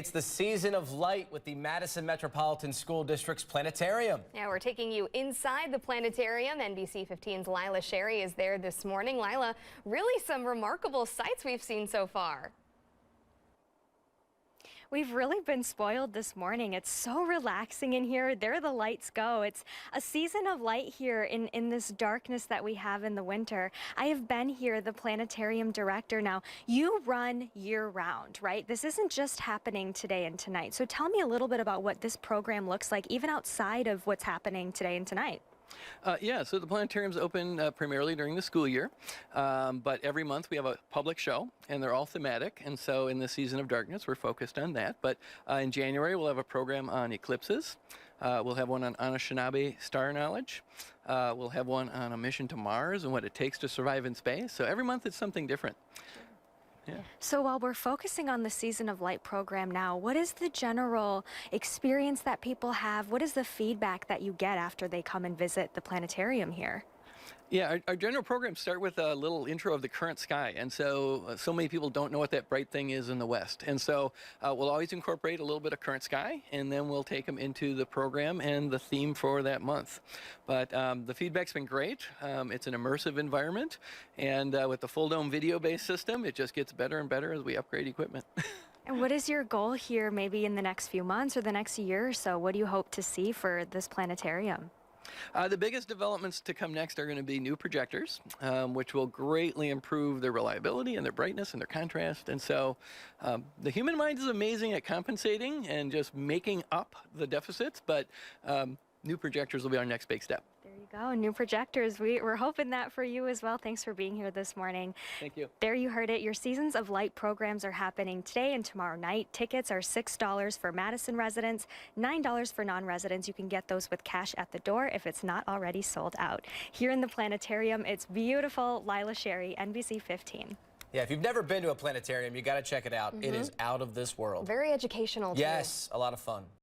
It's the season of light with the Madison Metropolitan School District's planetarium. Yeah, we're taking you inside the planetarium. NBC 15's Lila Sherry is there this morning. Lila, really some remarkable sights we've seen so far. We've really been spoiled this morning. It's so relaxing in here. There the lights go. It's a season of light here in this darkness that we have in the winter. I have been here, the planetarium director. Now, you run year round, right? This isn't just happening today and tonight. So tell me a little bit about what this program looks like, even outside of what's happening today and tonight. So the planetarium's open primarily during the school year, but every month we have a public show, and they're all thematic, and so in the season of darkness we're focused on that. But in January we'll have a program on eclipses. We'll have one on Anishinaabe star knowledge. We'll have one on a mission to Mars and what it takes to survive in space. So every month it's something different. Yeah. So while we're focusing on the Season of Light program now, what is the general experience that people have? What is the feedback that you get after they come and visit the planetarium here? Yeah, our general programs start with a little intro of the current sky, and so many people don't know what that bright thing is in the west, and so we'll always incorporate a little bit of current sky, and then we'll take them into the program and the theme for that month. But the feedback's been great. It's an immersive environment, and with the full dome video-based system, it just gets better and better as we upgrade equipment. And what is your goal here maybe in the next few months or the next year or so? What do you hope to see for this planetarium? The biggest developments to come next are going to be new projectors, which will greatly improve their reliability and their brightness and their contrast. And so the human mind is amazing at compensating and just making up the deficits, but new projectors will be our next big step. There you go, new projectors. We're hoping that for you as well. Thanks for being here this morning. Thank you. There you heard it. Your Seasons of Light programs are happening today and tomorrow night. Tickets are $6 for Madison residents, $9 for non-residents. You can get those with cash at the door if it's not already sold out. Here in the planetarium, it's beautiful. Lila Sherry, NBC 15. Yeah, if you've never been to a planetarium, you got to check it out. It is out of this world. Very educational, too. Yes, a lot of fun.